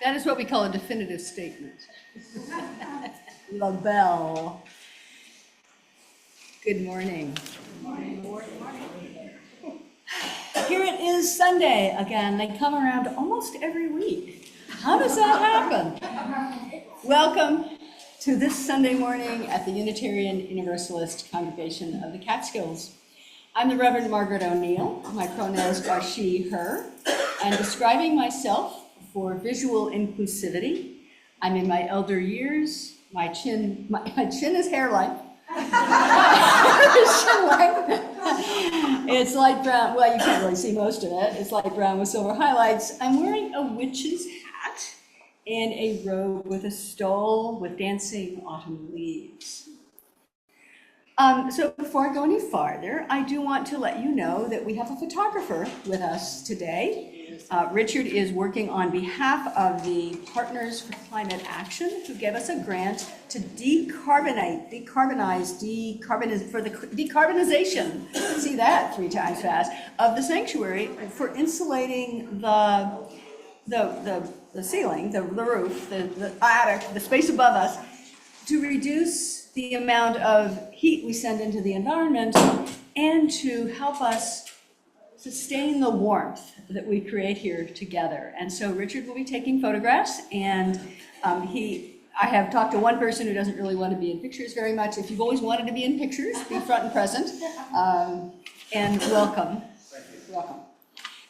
That is what we call a definitive statement. La Belle. Good morning. Here it is Sunday again. They come around almost every week. How does that happen? Welcome to this Sunday morning at the Unitarian Universalist Congregation of the Catskills. I'm the Reverend Margret O'Neill. My pronouns are she, her. I'm describing myself for visual inclusivity. I'm in my elder years. My chin is hair-like. It's light brown. Well, you can't really see most of it. It's light brown with silver highlights. I'm wearing a witch's hat and a robe with a stole with dancing autumn leaves. So before I go any farther, I do want to let you know that we have a photographer with us today. Richard is working on behalf of the Partners for Climate Action, who gave us a grant to decarbonization, see that 3 times fast, of the sanctuary for insulating the ceiling, the roof, the attic, the space above us, to reduce the amount of heat we send into the environment and to help us sustain the warmth that we create here together. And so Richard will be taking photographs, and I have talked to one person who doesn't really want to be in pictures very much. If you've always wanted to be in pictures, be front and present, and welcome. Welcome.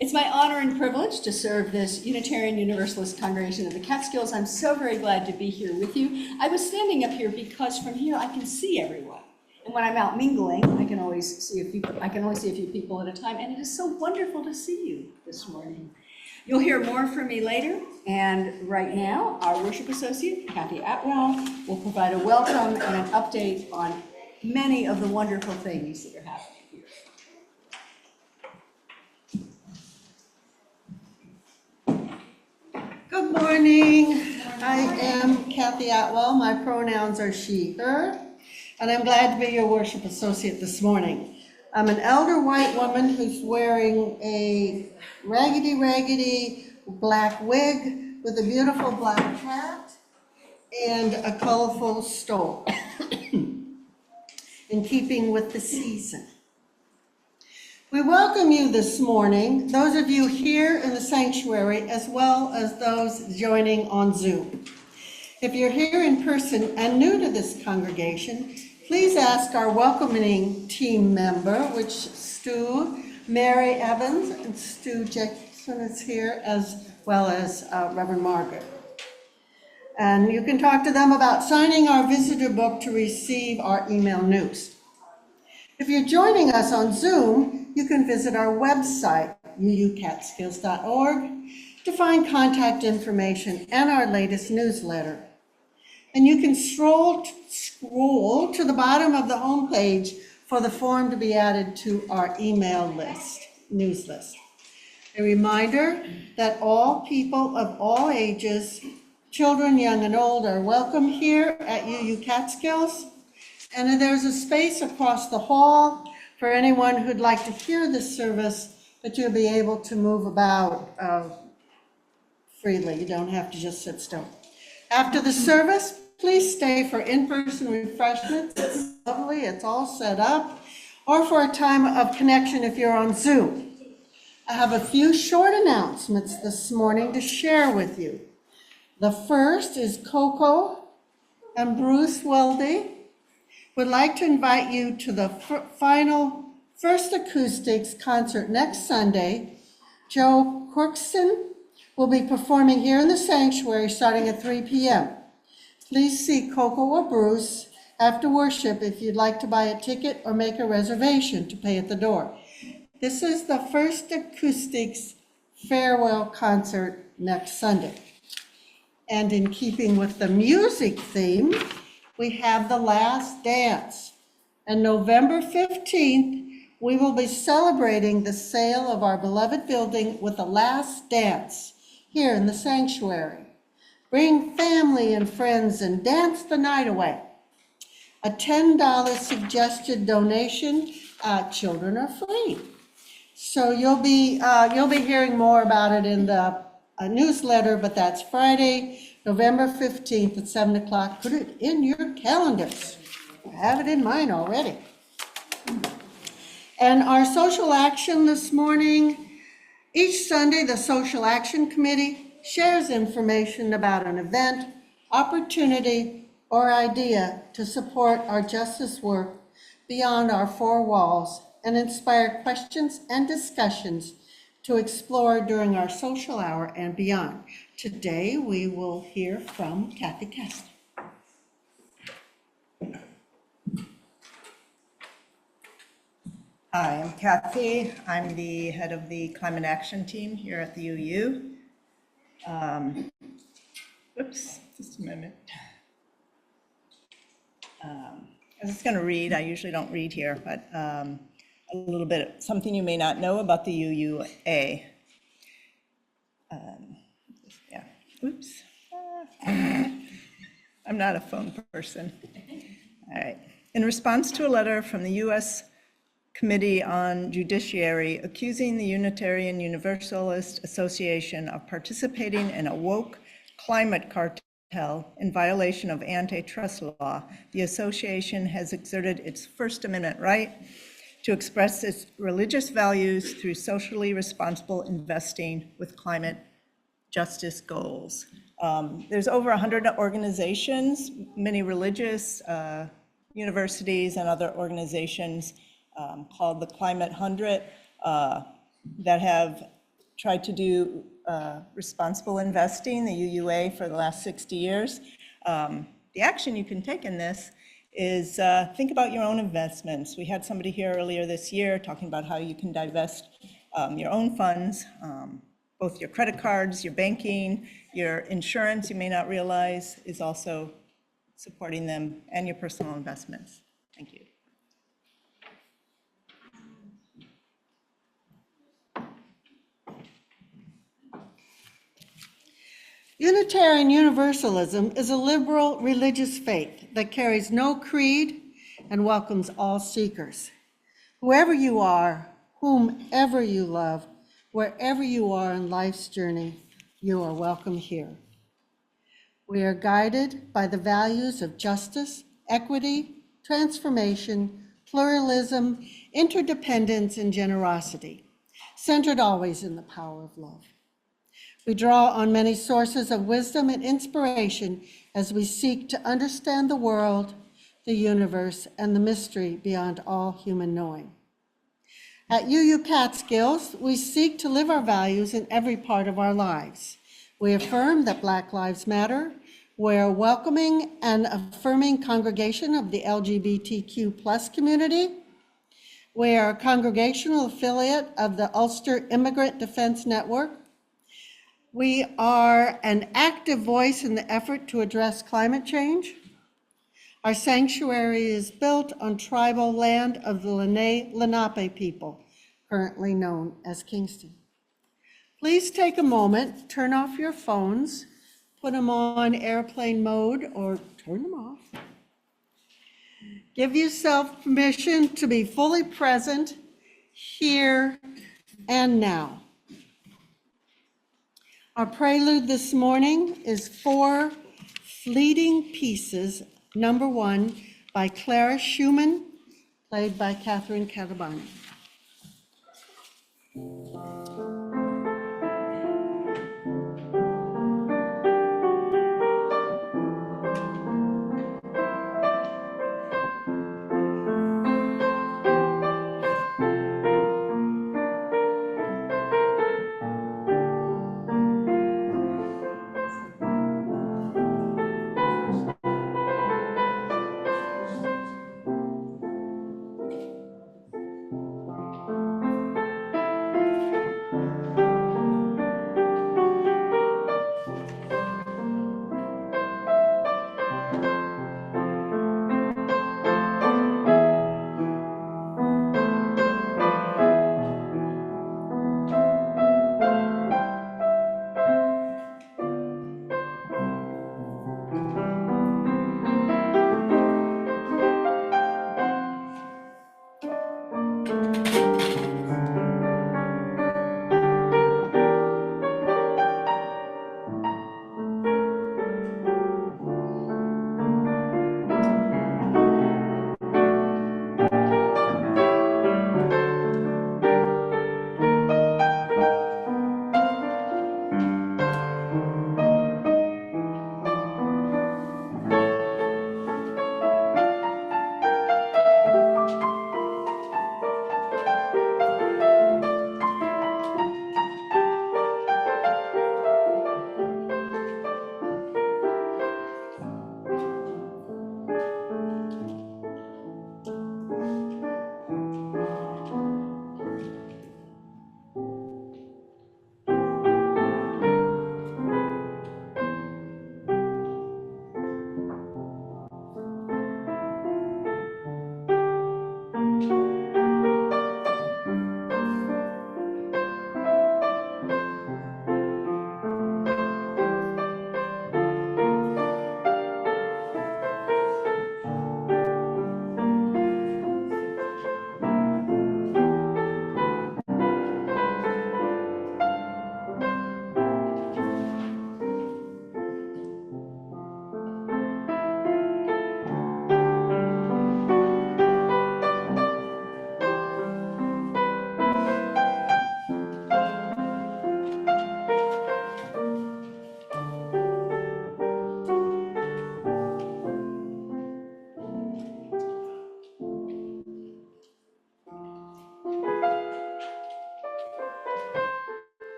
It's my honor and privilege to serve this Unitarian Universalist Congregation of the Catskills. I'm so very glad to be here with you. I was standing up here because from here I can see everyone. And when I'm out mingling, I can only see a few people at a time, and it is so wonderful to see you this morning. You'll hear more from me later, and right now, our worship associate, Kathy Atwell, will provide a welcome and an update on many of the wonderful things that are happening here. Good morning. I am Kathy Atwell. My pronouns are she, her, and I'm glad to be your worship associate this morning. I'm an elder white woman who's wearing a raggedy black wig with a beautiful black hat and a colorful stole, in keeping with the season. We welcome you this morning, those of you here in the sanctuary, as well as those joining on Zoom. If you're here in person and new to this congregation, please ask our welcoming team member, which Stu, Mary Evans, and Stu Jackson is here, as well as Reverend Margaret. And you can talk to them about signing our visitor book to receive our email news. If you're joining us on Zoom, you can visit our website, uucatskills.org, to find contact information and our latest newsletter. And you can scroll to the bottom of the homepage for the form to be added to our email news list. A reminder that all people of all ages, children, young and old, are welcome here at UU Catskills. And there's a space across the hall for anyone who'd like to hear this service, that you'll be able to move about freely. You don't have to just sit still. After the service, please stay for in-person refreshments. It's lovely, it's all set up, or for a time of connection if you're on Zoom. I have a few short announcements this morning to share with you. The first is Coco and Bruce Weldy would like to invite you to the first acoustics concert next Sunday. Joe Corkson will be performing here in the sanctuary starting at 3 p.m. Please see Coco or Bruce after worship if you'd like to buy a ticket or make a reservation to pay at the door. This is the first acoustics farewell concert next Sunday. And in keeping with the music theme, we have The Last Dance. And November 15th, we will be celebrating the sale of our beloved building with The Last Dance here in the sanctuary. Bring family and friends and dance the night away. A $10 suggested donation. Children are free. So you'll be hearing more about it in the a newsletter, but that's Friday, November 15th at 7 o'clock. Put it in your calendars. I have it in mine already. And our social action this morning, each Sunday, the Social Action Committee shares information about an event, opportunity, or idea to support our justice work beyond our four walls and inspire questions and discussions to explore during our social hour and beyond. Today, we will hear from Kathy Kessler. Hi, I'm Kathy. I'm the head of the Climate Action Team here at the UU. Oops, just a minute. I was just going to read, I usually don't read here, but a little bit, something you may not know about the UUA. Yeah, oops. I'm not a phone person. All right. In response to a letter from the U.S. Committee on Judiciary accusing the Unitarian Universalist Association of participating in a woke climate cartel in violation of antitrust law, the association has exerted its First Amendment right to express its religious values through socially responsible investing with climate justice goals. There's over 100 organizations, many religious, universities, and other organizations called the Climate 100 that have tried to do responsible investing, the UUA, for the last 60 years. The action you can take in this is think about your own investments. We had somebody here earlier this year talking about how you can divest your own funds, both your credit cards, your banking, your insurance, you may not realize, is also supporting them, and your personal investments. Thank you. Unitarian Universalism is a liberal religious faith that carries no creed and welcomes all seekers. Whoever you are, whomever you love, wherever you are in life's journey, you are welcome here. We are guided by the values of justice, equity, transformation, pluralism, interdependence, and generosity, centered always in the power of love. We draw on many sources of wisdom and inspiration as we seek to understand the world, the universe, and the mystery beyond all human knowing. At UU Catskills, we seek to live our values in every part of our lives. We affirm that Black Lives Matter. We're a welcoming and affirming congregation of the LGBTQ+ community. We are a congregational affiliate of the Ulster Immigrant Defense Network. We are an active voice in the effort to address climate change. Our sanctuary is built on tribal land of the Lenape people, currently known as Kingston. Please take a moment, turn off your phones, put them on airplane mode or turn them off. Give yourself permission to be fully present here and now. Our prelude this morning is Four Fleeting Pieces, number 1, by Clara Schumann, played by Catherine Catabani.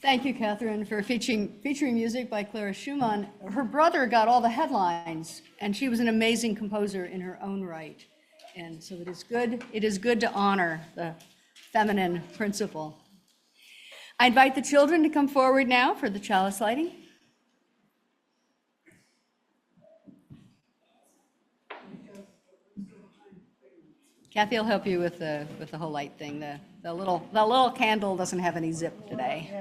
Thank you, Catherine, for featuring music by Clara Schumann. Her brother got all the headlines, and she was an amazing composer in her own right. And so it is good to honor the feminine principle. I invite the children to come forward now for the chalice lighting. Kathy will help you with the whole light thing. The little candle doesn't have any zip today.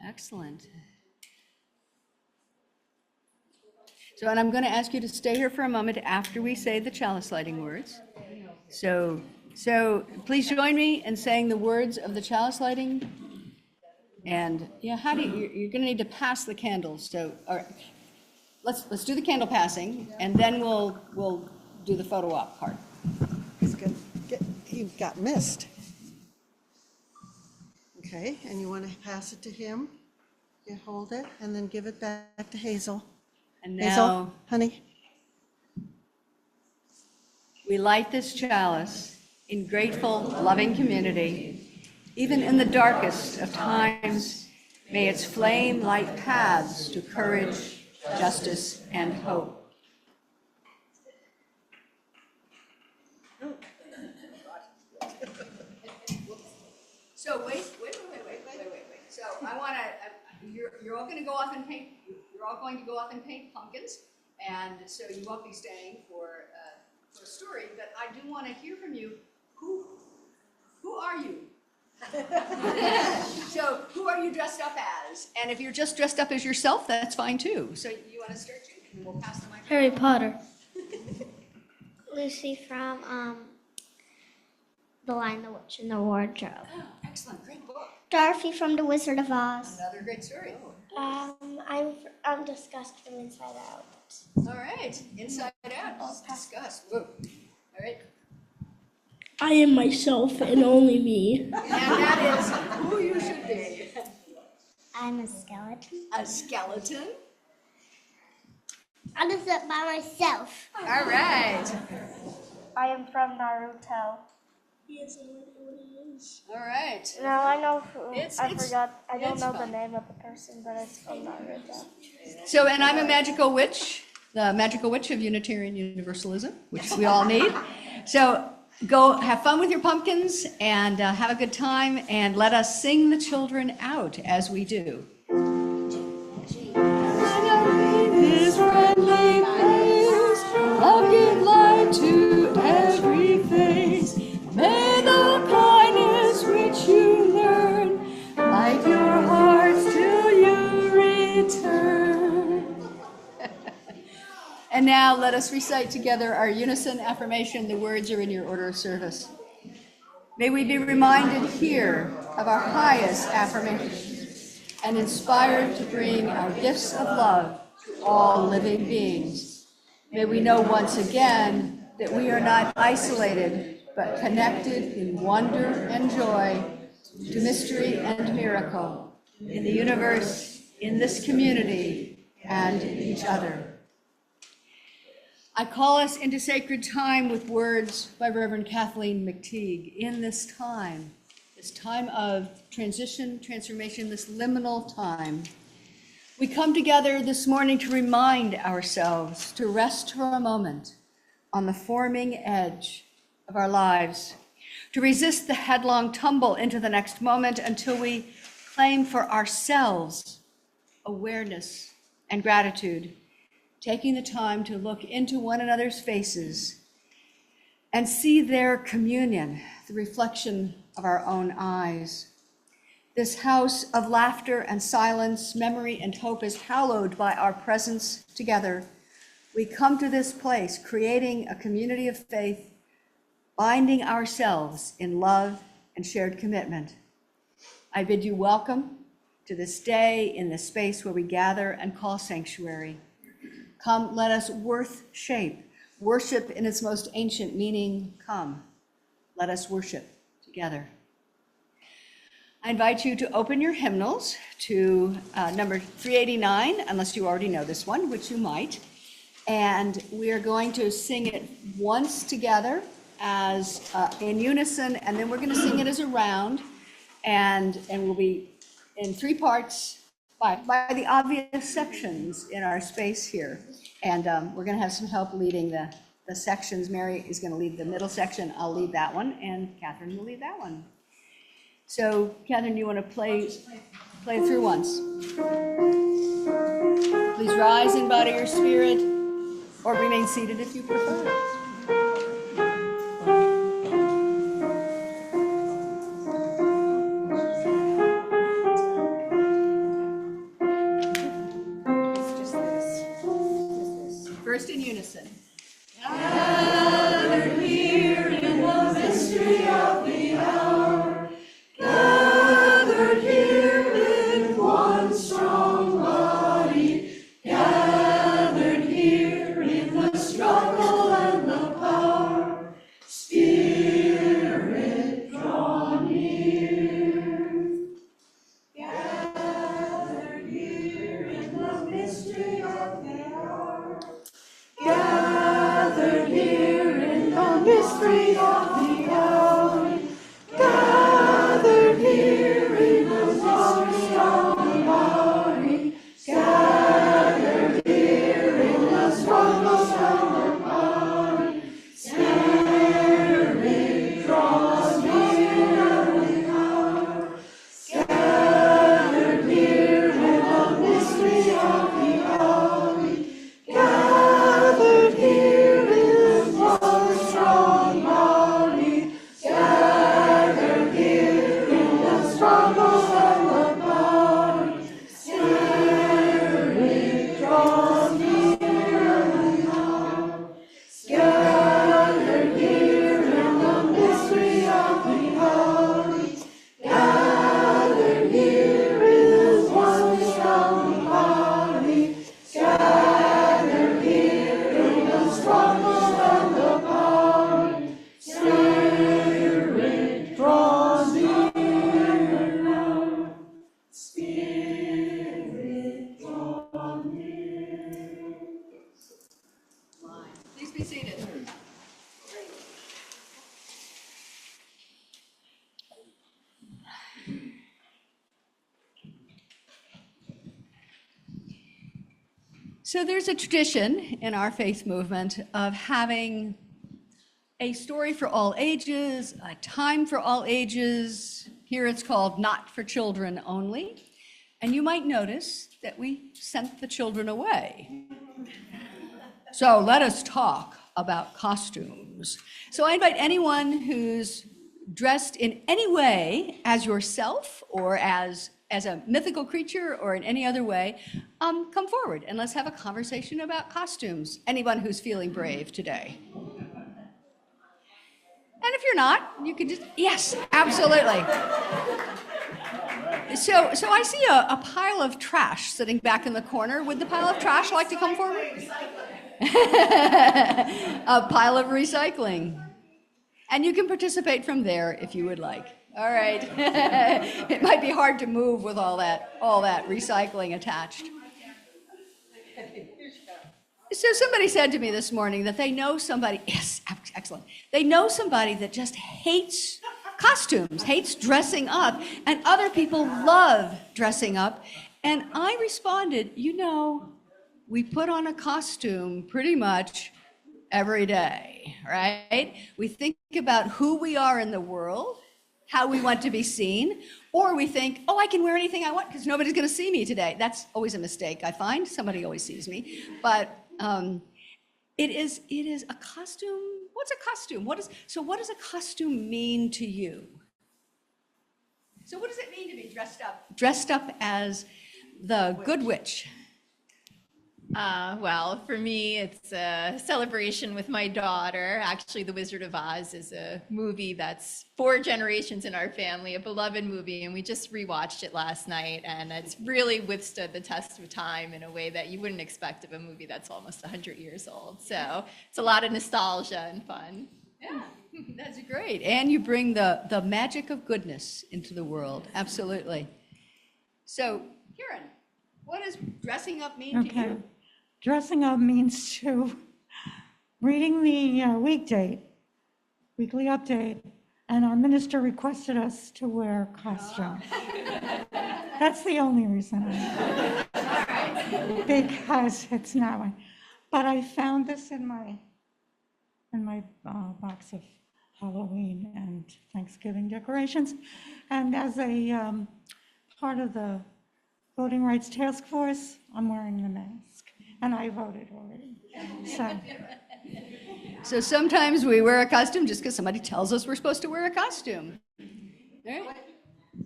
Excellent. So, and I'm going to ask you to stay here for a moment after we say the chalice lighting words. So please join me in saying the words of the chalice lighting. And yeah, you're going to need to pass the candles. So, all right, let's do the candle passing, and then we'll do the photo op part. You got missed. Okay, and you want to pass it to him? You hold it and then give it back to Hazel. And Hazel, now honey. we light this chalice in grateful, loving community. Even in the darkest of times, may its flame light paths to courage, justice, and hope. So wait. So I want to, you're all going to go off and paint, you're all going to go off and paint pumpkins. And so you won't be staying for a story, but I do want to hear from you. Who are you? So who are you dressed up as? And if you're just dressed up as yourself, that's fine too. So you want to start you, and we'll pass the mic. Harry Potter. Lucy from The Lion, the Witch, and the Wardrobe. Oh, excellent, great book. Dorothy from The Wizard of Oz. Another great story. I'm discussed from Inside Out. All right, Inside Out, let's discuss. Whoa. All right. I am myself and only me. And that is who you should be. I'm a skeleton. A skeleton. I just it by myself. All right. I am from Naruto. Yes, I know what it is. All right. No, I know who. It's I forgot. I don't it's know fine. the name of the person, but it's from Naruto. So, and I'm a magical witch, the magical witch of Unitarian Universalism, which we all need. So go have fun with your pumpkins and have a good time, and let us sing the children out as we do. This friendly place, love give light to every face. May the kindness which you learn light your hearts till you return. And now let us recite together our unison affirmation. The words are in your order of service. May we be reminded here of our highest affirmations and inspired to bring our gifts of love to all living beings. May we know once again that we are not isolated, but connected in wonder and joy to mystery and miracle in the universe, in this community, and in each other. I call us into sacred time with words by Reverend Kathleen McTeague. In this time of transition, transformation, this liminal time, we come together this morning to remind ourselves to rest for a moment on the forming edge of our lives, to resist the headlong tumble into the next moment until we claim for ourselves awareness and gratitude, taking the time to look into one another's faces and see their communion, the reflection of our own eyes. This house of laughter and silence, memory and hope is hallowed by our presence together. We come to this place creating a community of faith, binding ourselves in love and shared commitment. I bid you welcome to this day in the space where we gather and call sanctuary. Come, let us worship in its most ancient meaning. Come, let us worship together. I invite you to open your hymnals to number 389, unless you already know this one, which you might. And we are going to sing it once together as in unison, and then we're going to sing it as a round, and we'll be in 3 parts by the obvious sections in our space here. And we're going to have some help leading the sections. Mary is going to lead the middle section. I'll lead that one, and Catherine will lead that one. So, Catherine, you want to play it through once? Please rise in body or spirit, or remain seated if you prefer. First in unison. Gathered here in the mystery of the hour, gathered here in one strong body, gathered here in the struggle and the power, Spirit draw near. Gathered here in the mystery of the hour, gathered here in the mystery of the hour, gathered here in the mystery of the body, gathered here in the struggle and the body, Spirit draws near the hour, gathered here in the mystery of the hour, gathered here in one strong body, gathered here in the struggle and the body, Spirit draws near the hour, gathered here in the mystery of the hour, gathered here in one strong body, gathered here in the struggle and the power, Spirit draws near now, Spirit draws near. Please be seated. So there's a tradition in our faith movement of having a story for all ages, a time for all ages. Here it's called Not for Children Only. And you might notice that we sent the children away. So let us talk about costumes. So I invite anyone who's dressed in any way as yourself or as a mythical creature or in any other way, come forward and let's have a conversation about costumes. Anyone who's feeling brave today. And if you're not, you can just, yes, absolutely. So I see a pile of trash sitting back in the corner. Would the pile of trash like to come forward? A pile of recycling. And you can participate from there if you would like. All right. It might be hard to move with all that recycling attached. So somebody said to me this morning that they know somebody, yes, excellent. They know somebody that just hates costumes, hates dressing up, and other people love dressing up. And I responded, we put on a costume pretty much every day, right? We think about who we are in the world, how we want to be seen, or we think, oh, I can wear anything I want because nobody's going to see me today. That's always a mistake, I find. Somebody always sees me. But it is a costume. What's a costume? What does a costume mean to you? So what does it mean to be dressed up as the good witch? Well, for me, it's a celebration with my daughter. Actually, The Wizard of Oz is a movie that's 4 generations in our family, a beloved movie, and we just rewatched it last night, and it's really withstood the test of time in a way that you wouldn't expect of a movie that's almost 100 years old. So it's a lot of nostalgia and fun. Yeah, that's great. And you bring the magic of goodness into the world. Absolutely. So, Kieran, what does dressing up mean to you? dressing up means to reading the weekly update, and our minister requested us to wear costumes. That's the only reason because it's not one. But I found this in my box of Halloween and Thanksgiving decorations, and as a part of the Voting Rights Task Force, I'm wearing the mask, and I voted already. So sometimes we wear a costume just because somebody tells us we're supposed to wear a costume. All right.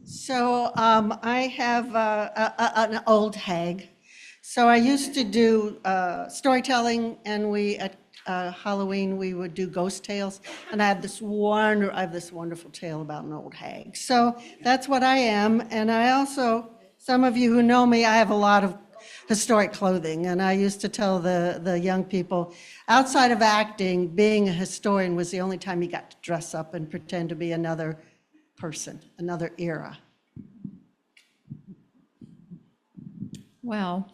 So I have an old hag. So I used to do storytelling, and at Halloween we would do ghost tales, and I have this wonderful tale about an old hag. So that's what I am, and I also, some of you who know me, I have a lot of historic clothing, and I used to tell the young people, outside of acting, being a historian was the only time you got to dress up and pretend to be another person, another era. Well,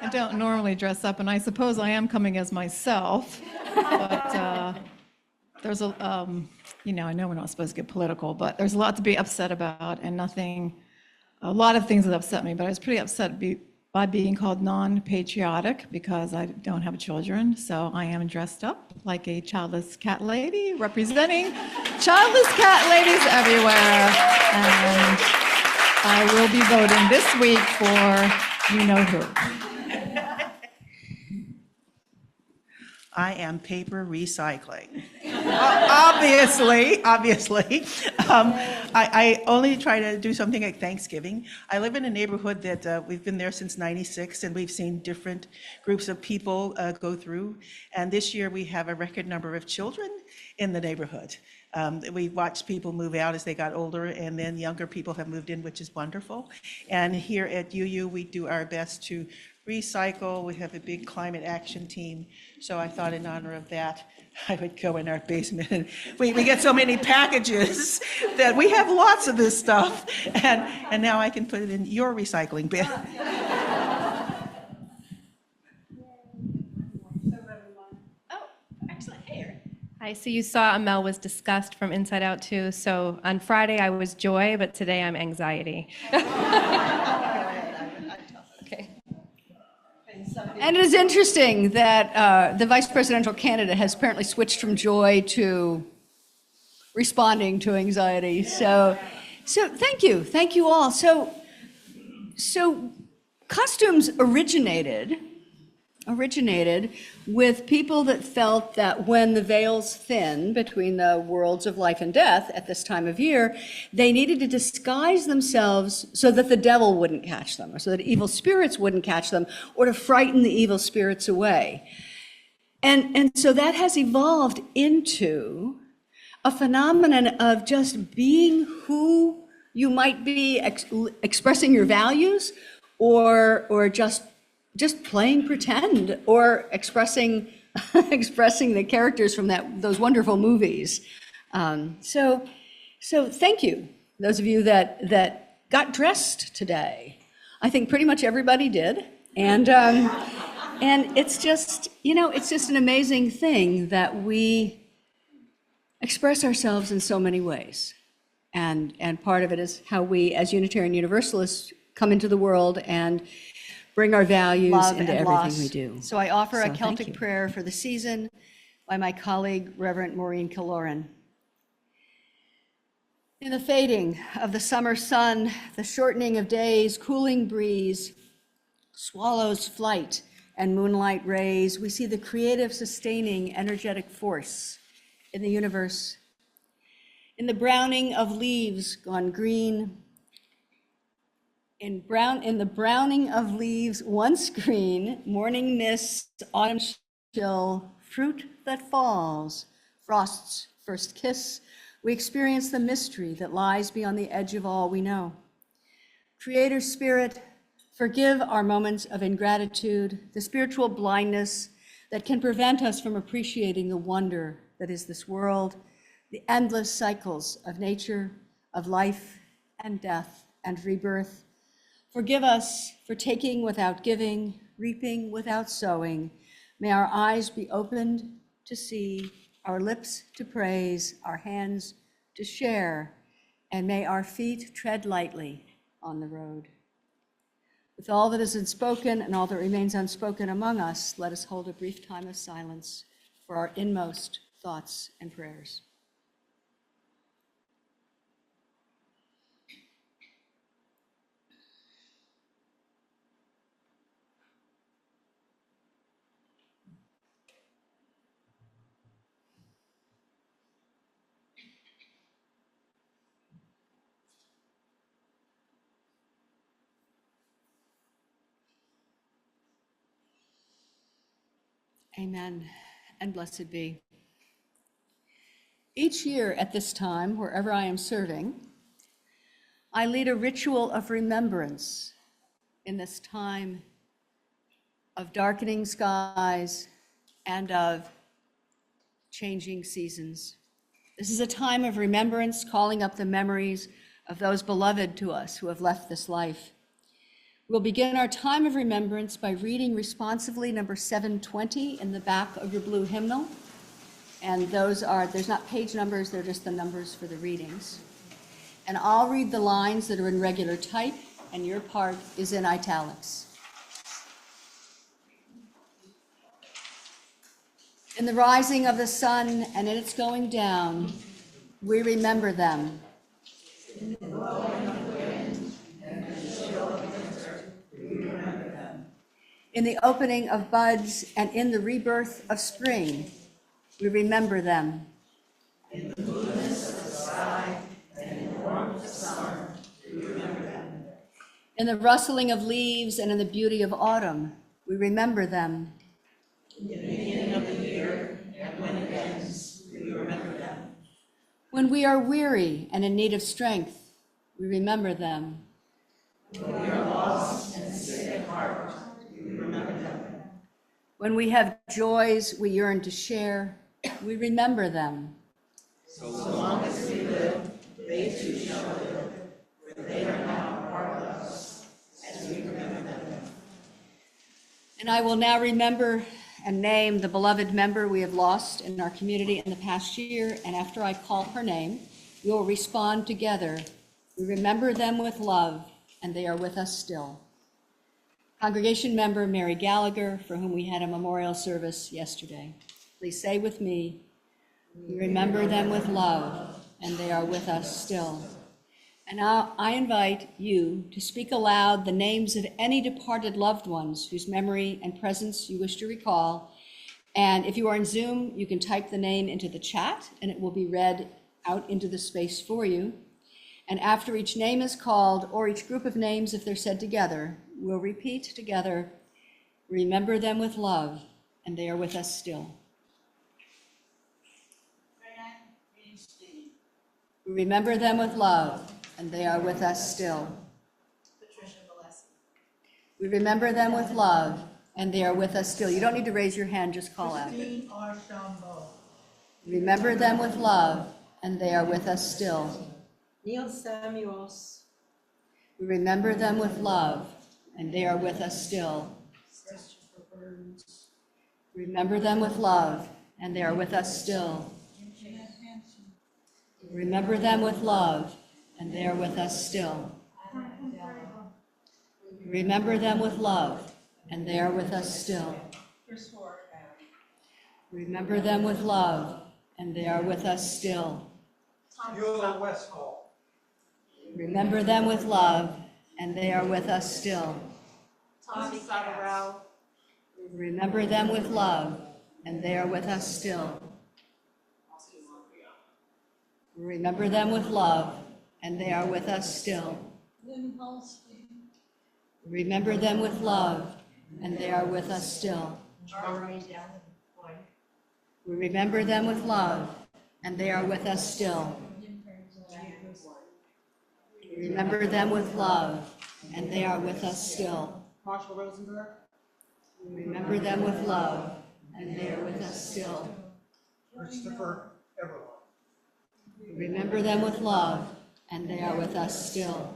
I don't normally dress up, and I suppose I am coming as myself, but there's a, I know we're not supposed to get political, but there's a lot to be upset about, and a lot of things that upset me, but I was pretty upset by being called non-patriotic because I don't have children, so I am dressed up like a childless cat lady, representing childless cat ladies everywhere, and I will be voting this week for you-know-who. I am paper recycling. Obviously. I only try to do something at Thanksgiving. I live in a neighborhood that we've been there since '96, and we've seen different groups of people go through. And this year we have a record number of children in the neighborhood. We watched people move out as they got older, and then younger people have moved in, which is wonderful. And here at UU, we do our best to recycle. We have a big climate action team. So I thought in honor of that, I would go in our basement, and we get so many packages that we have lots of this stuff. And now I can put it in your recycling bin. Hi, so you saw Mel was disgust from Inside Out too. So on Friday I was joy, but today I'm anxiety. Okay. And it is interesting that the vice presidential candidate has apparently switched from joy to responding to anxiety. So thank you all. So costumes originated with people that felt that when the veils thin between the worlds of life and death at this time of year, they needed to disguise themselves so that the devil wouldn't catch them, or so that evil spirits wouldn't catch them, or to frighten the evil spirits away. And so that has evolved into a phenomenon of just being who you might be, expressing your values, or just playing pretend, or expressing the characters from those wonderful movies. So thank you, those of you that got dressed today. I think pretty much everybody did, and it's just an amazing thing that we express ourselves in so many ways, and part of it is how we, as Unitarian Universalists, come into the world and bring our values into everything we do. So I offer a Celtic prayer for the season by my colleague, Reverend Maureen Killoran. In the fading of the summer sun, the shortening of days, cooling breeze, swallow's flight, and moonlight rays, we see the creative, sustaining, energetic force in the universe. In the browning of leaves gone green, in the browning of leaves once green, morning mist, autumn chill, fruit that falls, frost's first kiss, we experience the mystery that lies beyond the edge of all we know. Creator Spirit, forgive our moments of ingratitude, the spiritual blindness that can prevent us from appreciating the wonder that is this world, the endless cycles of nature, of life and death and rebirth. Forgive us for taking without giving, reaping without sowing. May our eyes be opened to see, our lips to praise, our hands to share, and may our feet tread lightly on the road. With all that is unspoken and all that remains unspoken among us, let us hold a brief time of silence for our inmost thoughts and prayers. Amen, and blessed be. Each year at this time, wherever I am serving, I lead a ritual of remembrance in this time of darkening skies and of changing seasons. This is a time of remembrance, calling up the memories of those beloved to us who have left this life. We'll begin our time of remembrance by reading responsively number 720 in the back of your blue hymnal. And those are, there's not page numbers, they're just the numbers for the readings. And I'll read the lines that are in regular type, and your part is in italics. In the rising of the sun and in its going down, we remember them. In the blowing of the wind and the chill of winter, we remember them. In the opening of buds and in the rebirth of spring, we remember them. In the blueness of the sky and in the warmth of summer, we remember them. In the rustling of leaves and in the beauty of autumn, we remember them. In the beginning of the year and when it ends, we remember them. When we are weary and in need of strength, we remember them. When we are lost and sick at heart, we remember them. When we have joys we yearn to share, we remember them. So long as we live, they too shall live, for they are now a part of us, as we remember them. And I will now remember and name the beloved member we have lost in our community in the past year, and after I call her name, we will respond together. We remember them with love, and they are with us still. Congregation member Mary Gallagher, for whom we had a memorial service yesterday. Please say with me, we remember them with love, and they are with us still. And now I invite you to speak aloud the names of any departed loved ones whose memory and presence you wish to recall. And if you are in Zoom, you can type the name into the chat and it will be read out into the space for you. And after each name is called, or each group of names if they're said together, we'll repeat together, remember them with love, and they are with us still. We remember them with love, and they are with us still. We remember them with love, and they are with us still. You don't need to raise your hand, just call out. Remember them with love, and they are with us still. Neil Samuels. We remember them with love, and they are with us still. Remember them with love, and they are with us still. Remember them with love, and they are with us still. Remember them with love, and they are with us still. Remember them with love, and they are with us still. Remember them with love, and they are with us still. Remember them with love, and they are with us still. Remember them with love, and they are with us still. Remember them with love, and they are with us still. We remember them with love, and they are with us still. Remember them with love, and they are with us still. Marshall Rosenberg. Remember them with love, and they are with us still. Christopher Everett. Remember them with love, and they are with us still.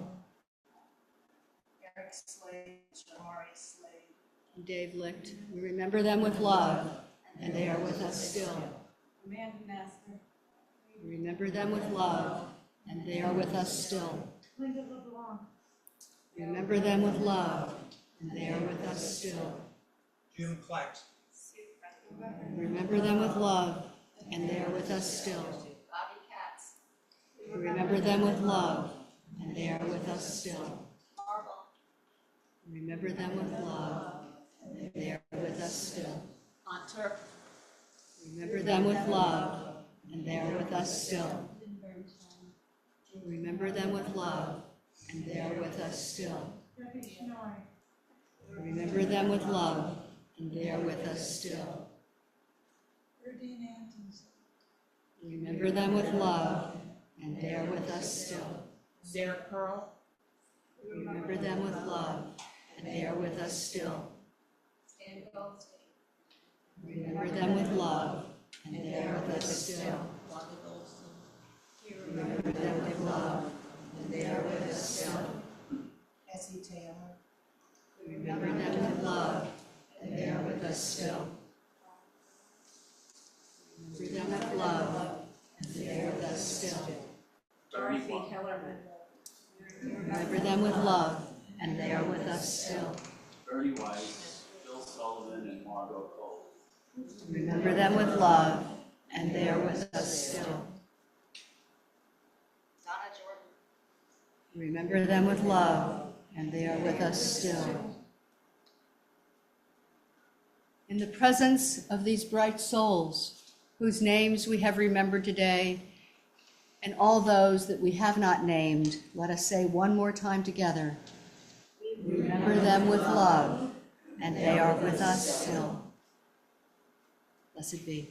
Eric Slade, Shamari Slade. and Dave Licht. We remember them with love, and they are with us still. We remember them with love, and they are with us still. We remember them with love, and they are with us still. Jim Clax. We remember them with love, and they are with us still. We remember them with love, and they are with us still. We remember them with love, and they are with us still. We remember them with love, and they are with us still. We remember them with love, and they are with us still. We remember them with love, and they are with us still. We remember them with love, and they are with us still. Sarah Pearl. We remember them with love, and they are with us still. We remember them with love, and they are with us still. We remember them with love, and they are with us still. Essie Taylor. We remember them with love, and they are with us still. We remember them with love, and they are with us still. Dorothy Hillerman. We remember them with love, and they are with us still. Bernie Weiss, Bill Sullivan, and Margot Cole. We remember them with love, and they are with us still. We remember them with love, and they are with us still. In the presence of these bright souls, whose names we have remembered today, and all those that we have not named, let us say one more time together, we remember them with love, and they are with us still. Blessed be.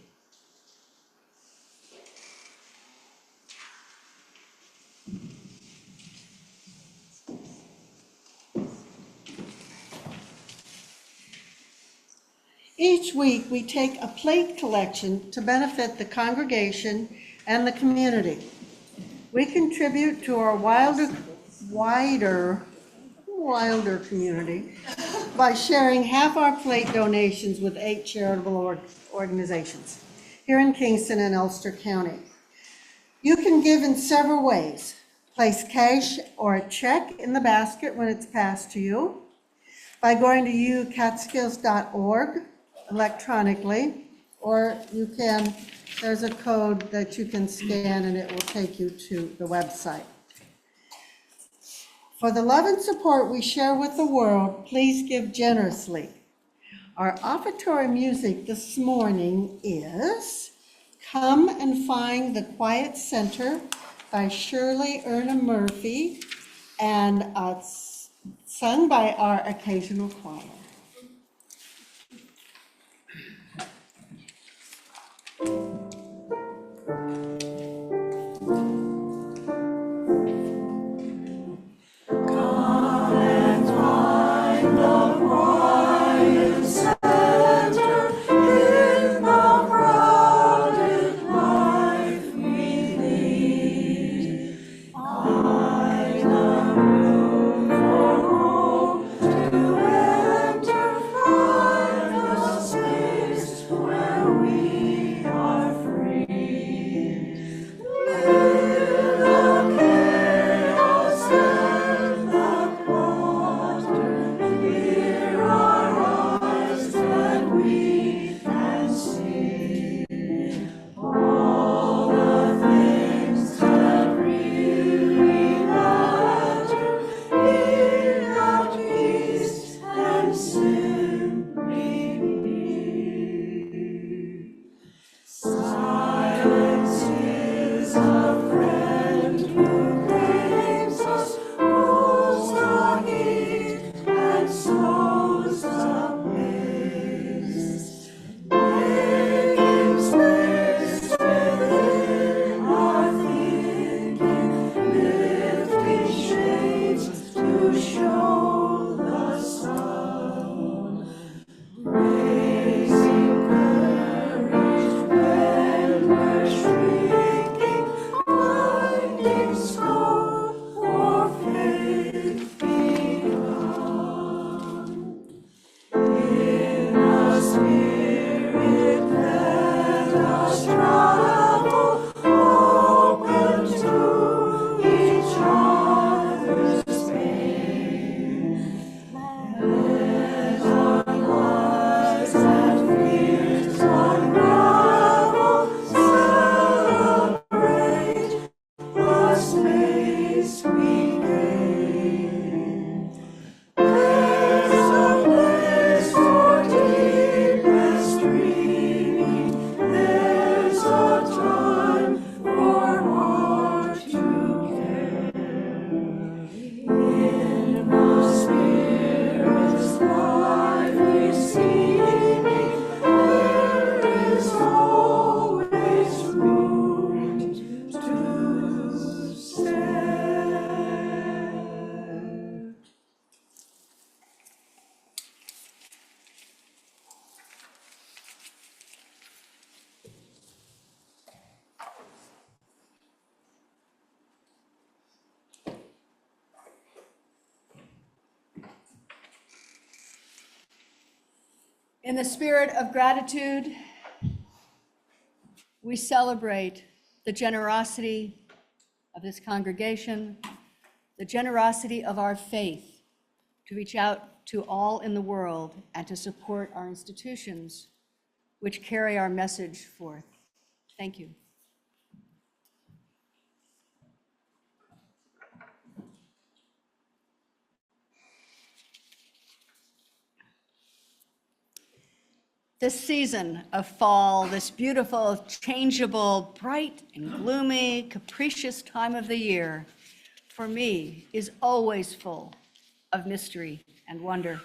Each week, we take a plate collection to benefit the congregation and the community. We contribute to our wider community by sharing half our plate donations with 8 charitable organizations here in Kingston and Ulster County. You can give in several ways. Place cash or a check in the basket when it's passed to you, by going to ucatskills.org electronically, or you can, there's a code that you can scan and it will take you to the website. For the love and support we share with the world, please give generously. Our offertory music this morning is Come and Find the Quiet Center by Shirley Erna Murphy, and sung by our occasional choir. Find a room for all to enter. In the spirit of gratitude, we celebrate the generosity of this congregation, the generosity of our faith to reach out to all in the world and to support our institutions which carry our message forth. Thank you. This season of fall, this beautiful, changeable, bright and gloomy, capricious time of the year, for me, is always full of mystery and wonder.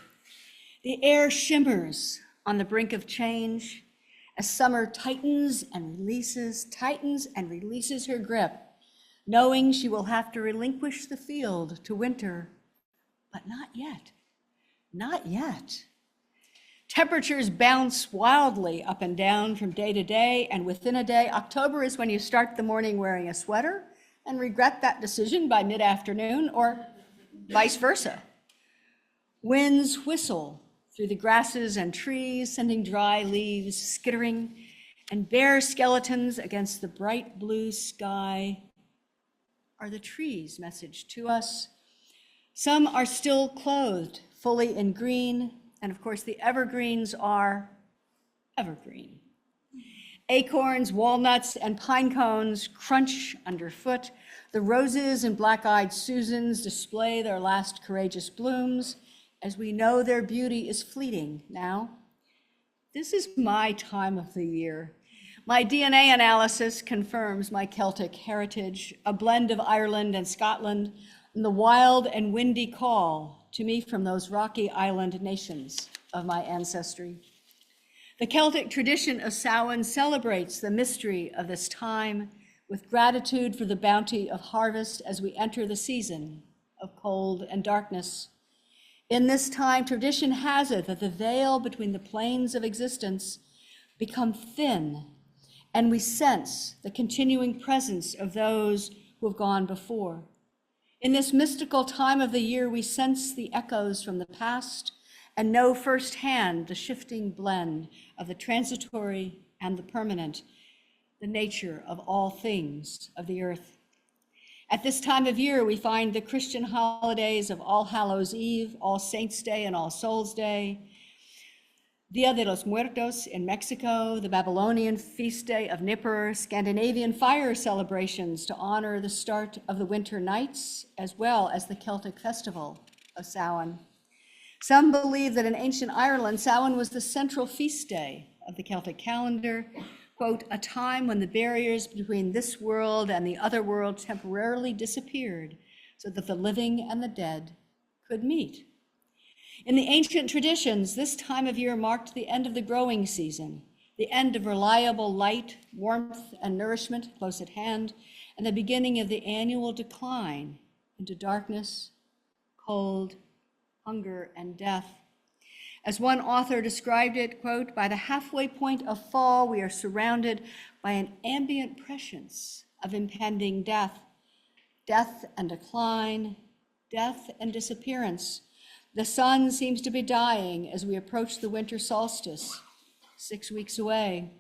The air shimmers on the brink of change as summer tightens and releases her grip, knowing she will have to relinquish the field to winter, but not yet, not yet. Temperatures bounce wildly up and down from day to day, and within a day, October is when you start the morning wearing a sweater and regret that decision by mid-afternoon, or vice versa. Winds whistle through the grasses and trees, sending dry leaves skittering, and bare skeletons against the bright blue sky are the trees' message to us. Some are still clothed fully in green, and of course the evergreens are evergreen. Acorns, walnuts, and pine cones crunch underfoot. The roses and black-eyed Susans display their last courageous blooms, as we know their beauty is fleeting now. This is my time of the year. My DNA analysis confirms my Celtic heritage, a blend of Ireland and Scotland, and the wild and windy call to me from those rocky island nations of my ancestry. The Celtic tradition of Samhain celebrates the mystery of this time with gratitude for the bounty of harvest as we enter the season of cold and darkness. In this time, tradition has it that the veil between the planes of existence become thin, and we sense the continuing presence of those who have gone before. In this mystical time of the year, we sense the echoes from the past and know firsthand the shifting blend of the transitory and the permanent, the nature of all things of the earth. At this time of year, we find the Christian holidays of All Hallows Eve, All Saints' Day, and All Souls' Day, Dia de los Muertos in Mexico, the Babylonian feast day of Nippur, Scandinavian fire celebrations to honor the start of the winter nights, as well as the Celtic festival of Samhain. Some believe that in ancient Ireland, Samhain was the central feast day of the Celtic calendar, quote, a time when the barriers between this world and the other world temporarily disappeared so that the living and the dead could meet. In the ancient traditions, this time of year marked the end of the growing season, the end of reliable light, warmth, and nourishment close at hand, and the beginning of the annual decline into darkness, cold, hunger, and death. As one author described it, quote, by the halfway point of fall, we are surrounded by an ambient prescience of impending death, death and decline, death and disappearance. The sun seems to be dying as we approach the winter solstice, 6 weeks away.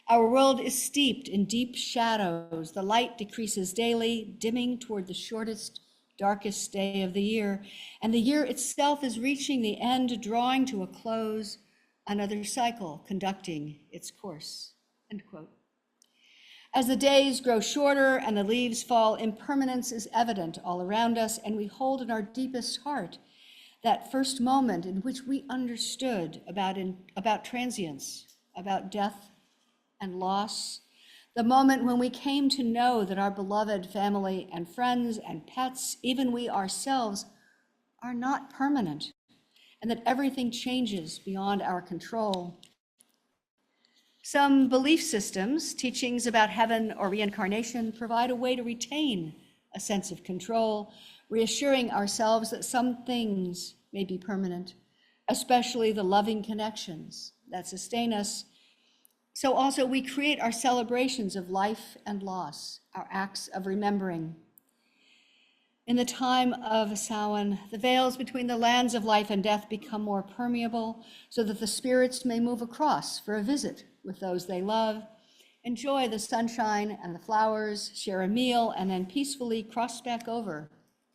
Our world is steeped in deep shadows. The light decreases daily, dimming toward the shortest, darkest day of the year. And the year itself is reaching the end, drawing to a close, another cycle conducting its course, end quote. As the days grow shorter and the leaves fall, impermanence is evident all around us, and we hold in our deepest heart that first moment in which we understood about transience, about death and loss, the moment when we came to know that our beloved family and friends and pets, even we ourselves, are not permanent, and that everything changes beyond our control. Some belief systems, teachings about heaven or reincarnation, provide a way to retain a sense of control, reassuring ourselves that some things may be permanent, especially the loving connections that sustain us. So also we create our celebrations of life and loss, our acts of remembering. In the time of Samhain, the veils between the lands of life and death become more permeable so that the spirits may move across for a visit with those they love, enjoy the sunshine and the flowers, share a meal, and then peacefully cross back over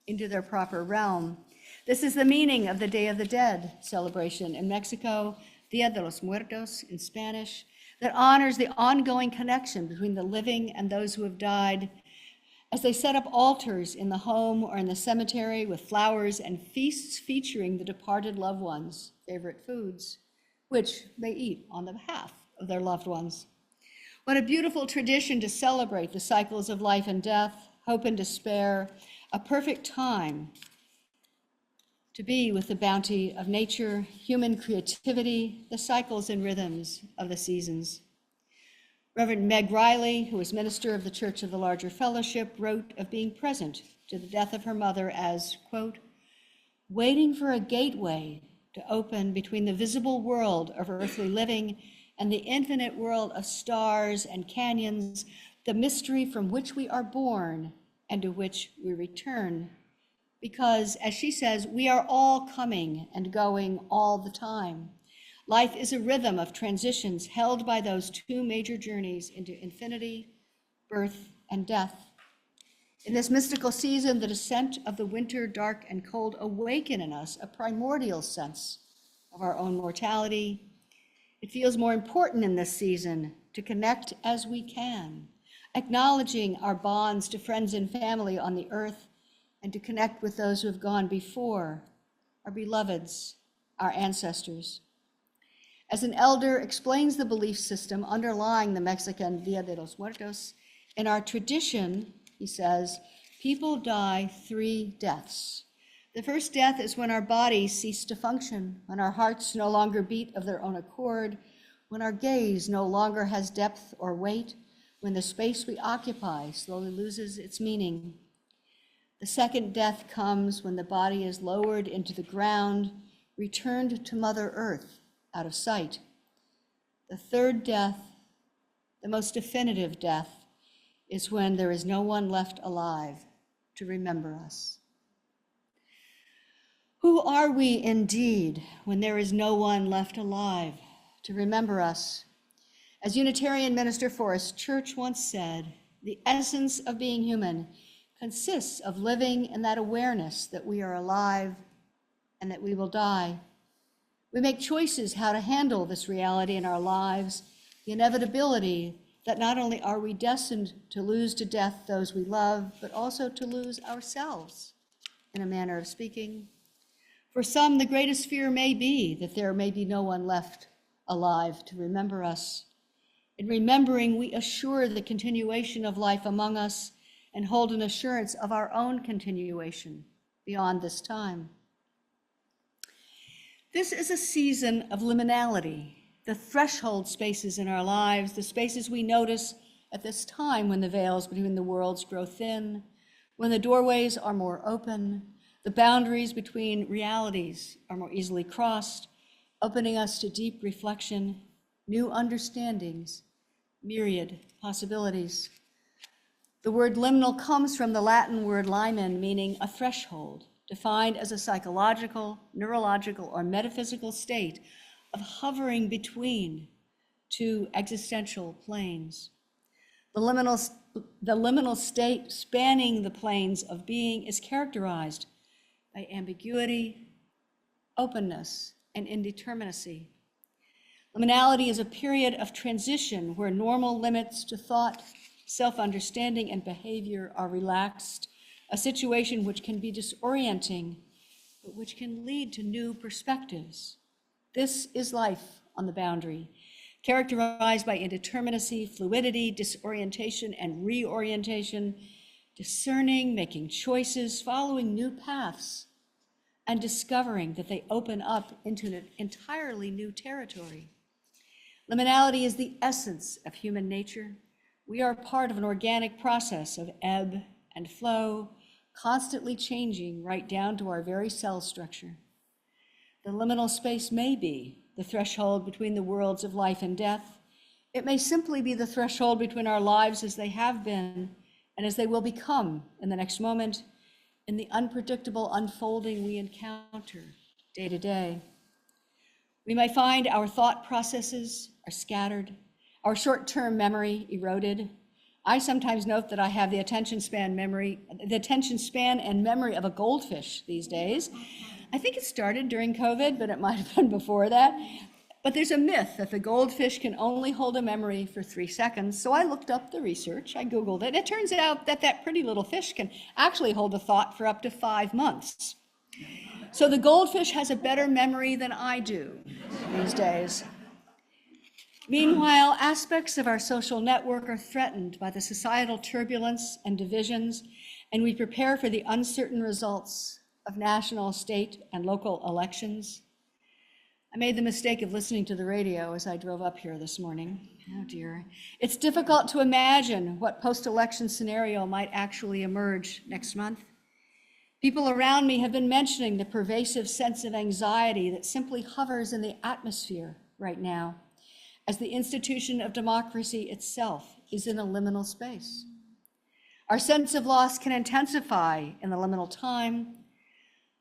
into their proper realm. This is the meaning of the Day of the Dead celebration in Mexico, Dia de los Muertos in Spanish, that honors the ongoing connection between the living and those who have died, as they set up altars in the home or in the cemetery with flowers and feasts featuring the departed loved ones' favorite foods, which they eat on the behalf of their loved ones. What a beautiful tradition to celebrate the cycles of life and death, hope and despair, a perfect time to be with the bounty of nature, human creativity, the cycles and rhythms of the seasons. Reverend Meg Riley, who was minister of the Church of the Larger Fellowship, wrote of being present to the death of her mother as, quote, waiting for a gateway to open between the visible world of earthly living and the infinite world of stars and canyons, the mystery from which we are born and to which we return. Because, as she says, we are all coming and going all the time. Life is a rhythm of transitions held by those two major journeys into infinity, birth, and death. In this mystical season, the descent of the winter, dark and cold, awaken in us a primordial sense of our own mortality. It feels more important in this season to connect as we can, acknowledging our bonds to friends and family on the earth, and to connect with those who have gone before, our beloveds, our ancestors. As an elder explains the belief system underlying the Mexican Dia de los Muertos, in our tradition, he says, people die 3 deaths. The first death is when our bodies cease to function, when our hearts no longer beat of their own accord, when our gaze no longer has depth or weight, when the space we occupy slowly loses its meaning. The second death comes when the body is lowered into the ground, returned to Mother Earth, out of sight. The third death, the most definitive death, is when there is no one left alive to remember us. Who are we indeed when there is no one left alive to remember us? As Unitarian Minister Forrest Church once said, the essence of being human consists of living in that awareness that we are alive and that we will die. We make choices how to handle this reality in our lives, the inevitability that not only are we destined to lose to death those we love, but also to lose ourselves, in a manner of speaking. For some, the greatest fear may be that there may be no one left alive to remember us. In remembering, we assure the continuation of life among us and hold an assurance of our own continuation beyond this time. This is a season of liminality, the threshold spaces in our lives, the spaces we notice at this time when the veils between the worlds grow thin, when the doorways are more open, the boundaries between realities are more easily crossed, opening us to deep reflection, new understandings, myriad possibilities. The word liminal comes from the Latin word limen, meaning a threshold, defined as a psychological, neurological, or metaphysical state of hovering between 2 existential planes. The liminal state spanning the planes of being is characterized by ambiguity, openness, and indeterminacy. Liminality is a period of transition where normal limits to thought, self-understanding, and behavior are relaxed, a situation which can be disorienting, but which can lead to new perspectives. This is life on the boundary, characterized by indeterminacy, fluidity, disorientation, and reorientation, discerning, making choices, following new paths, and discovering that they open up into an entirely new territory. Liminality is the essence of human nature. We are part of an organic process of ebb and flow, constantly changing right down to our very cell structure. The liminal space may be the threshold between the worlds of life and death. It may simply be the threshold between our lives as they have been and as they will become in the next moment. in the unpredictable unfolding we encounter day to day. We may find our thought processes are scattered, our short-term memory eroded. I sometimes note that I have the attention span and memory of a goldfish these days. I think it started during COVID, but it might have been before that. But there's a myth that the goldfish can only hold a memory for 3 seconds. So I looked up the research, I Googled it. It turns out that that pretty little fish can actually hold a thought for up to 5 months. So the goldfish has a better memory than I do these days. Meanwhile, aspects of our social network are threatened by the societal turbulence and divisions, and we prepare for the uncertain results of national, state, and local elections. I made the mistake of listening to the radio as I drove up here this morning. Oh dear. It's difficult to imagine what post-election scenario might actually emerge next month. People around me have been mentioning the pervasive sense of anxiety that simply hovers in the atmosphere right now, as the institution of democracy itself is in a liminal space. Our sense of loss can intensify in the liminal time.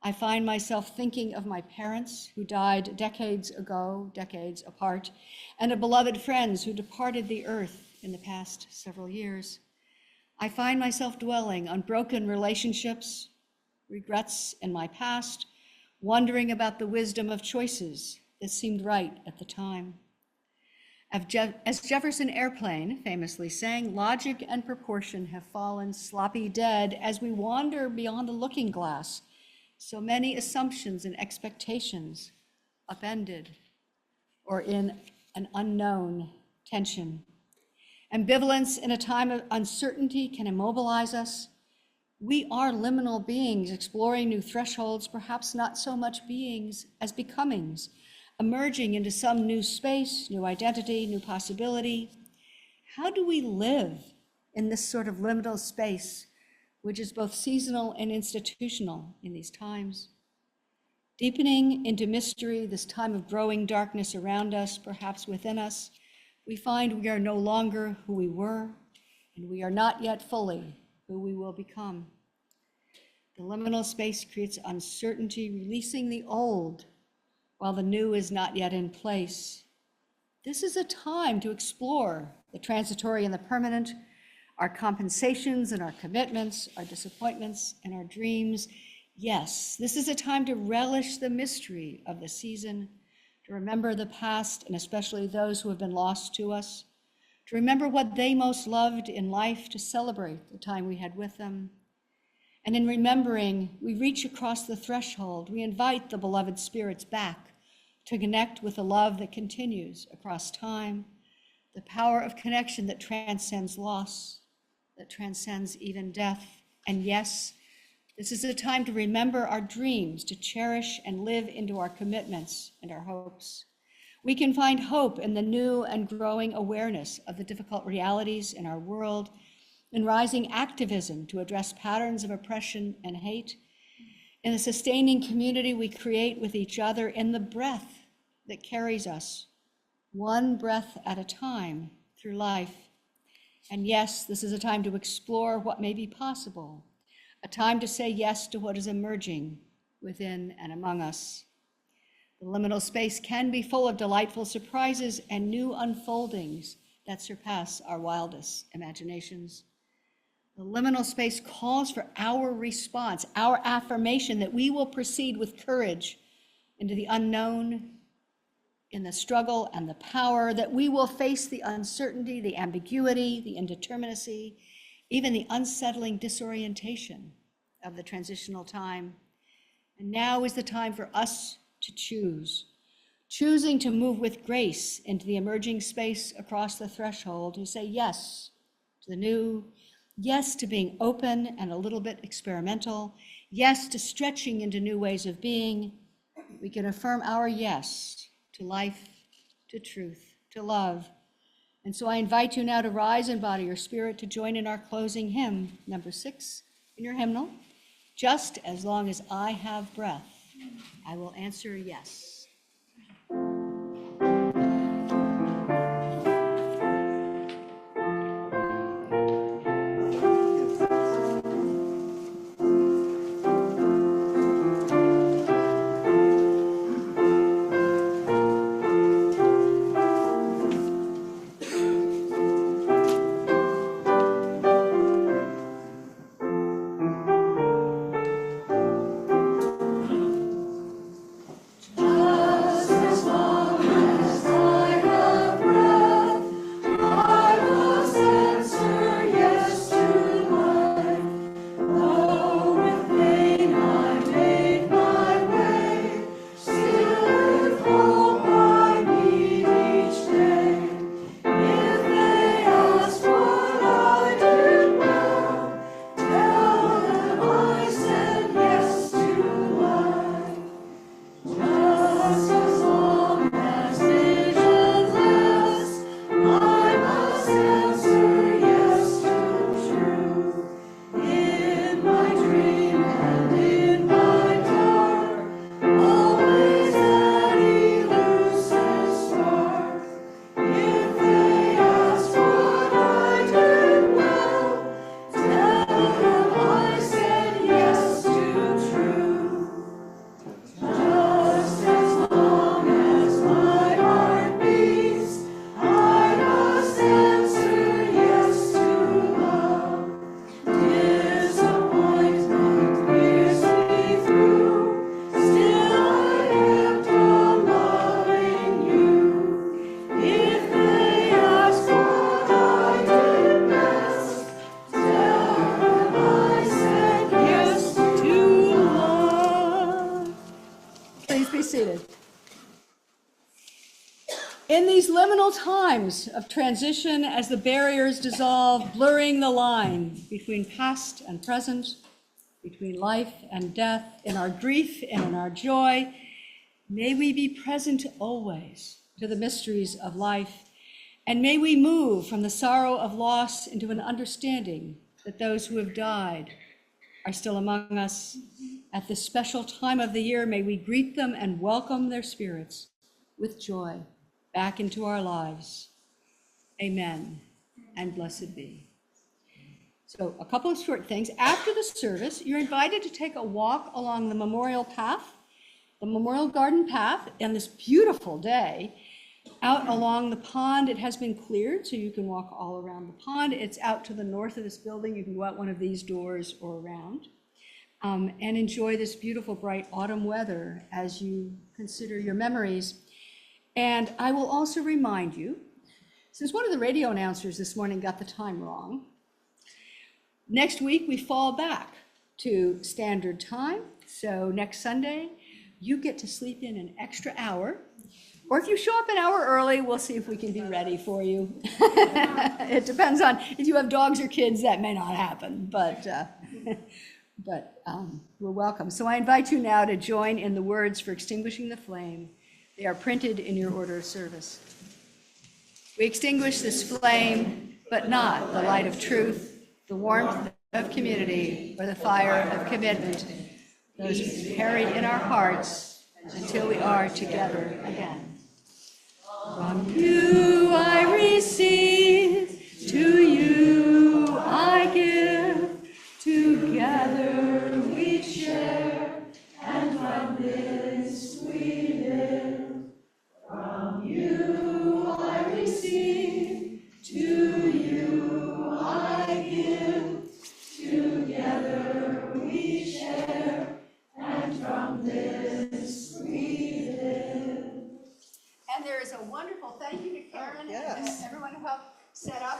I find myself thinking of my parents who died decades ago, decades apart, and of beloved friends who departed the earth in the past several years. I find myself dwelling on broken relationships, regrets in my past, wondering about the wisdom of choices that seemed right at the time. As Jefferson Airplane famously sang, logic and proportion have fallen sloppy dead as we wander beyond the looking glass. So many assumptions and expectations upended or in an unknown tension. Ambivalence in a time of uncertainty can immobilize us. We are liminal beings exploring new thresholds, perhaps not so much beings as becomings, emerging into some new space, new identity, new possibility. How do we live in this sort of liminal space, which is both seasonal and institutional in these times? Deepening into mystery, this time of growing darkness around us, perhaps within us, we find we are no longer who we were, and we are not yet fully who we will become. The liminal space creates uncertainty, releasing the old while the new is not yet in place. This is a time to explore the transitory and the permanent, our compensations and our commitments, our disappointments and our dreams. Yes, this is a time to relish the mystery of the season, to remember the past and especially those who have been lost to us, to remember what they most loved in life, to celebrate the time we had with them. And in remembering, we reach across the threshold. We invite the beloved spirits back to connect with the love that continues across time, the power of connection that transcends loss, that transcends even death. And yes, this is a time to remember our dreams, to cherish and live into our commitments and our hopes. We can find hope in the new and growing awareness of the difficult realities in our world, in rising activism to address patterns of oppression and hate, in the sustaining community we create with each other, in the breath that carries us, one breath at a time through life. And yes, this is a time to explore what may be possible, a time to say yes to what is emerging within and among us. The liminal space can be full of delightful surprises and new unfoldings that surpass our wildest imaginations. The liminal space calls for our response, our affirmation that we will proceed with courage into the unknown, in the struggle and the power, that we will face the uncertainty, the ambiguity, the indeterminacy, even the unsettling disorientation of the transitional time. And now is the time for us to choose, choosing to move with grace into the emerging space across the threshold, to say yes to the new, yes to being open and a little bit experimental, yes to stretching into new ways of being. We can affirm our yes to life, to truth, to love. And so I invite you now to rise in body or spirit to join in our closing hymn, number 6 in your hymnal. Just as long as I have breath, I will answer yes. in these liminal times of transition, as the barriers dissolve, blurring the line between past and present, between life and death, in our grief and in our joy, may we be present always to the mysteries of life, and may we move from the sorrow of loss into an understanding that those who have died are still among us. At this special time of the year, may we greet them and welcome their spirits with joy back into our lives. Amen, and blessed be. So a couple of short things. After the service, you're invited to take a walk along the memorial path, the Memorial Garden path, on this beautiful day, out along the pond. It has been cleared, so you can walk all around the pond. It's out to the north of this building. You can go out one of these doors or around, and enjoy this beautiful, bright autumn weather as you consider your memories. And I will also remind you, since one of the radio announcers this morning got the time wrong, next week we fall back to standard time. So next Sunday, you get to sleep in an extra hour. Or if you show up an hour early, we'll see if we can be ready for you. It depends on if you have dogs or kids, that may not happen, but we're welcome. So I invite you now to join in the words for extinguishing the flame. They are printed in your order of service. We extinguish this flame, but not the light of truth, the warmth of community, or the fire of commitment, those buried in our hearts until we are together again. From you I receive, to you I give, together we share, and from this we live. From you I receive, to you I give, together we share, and from this we live. And there is a wonderful thank you to Karen and everyone who helped set up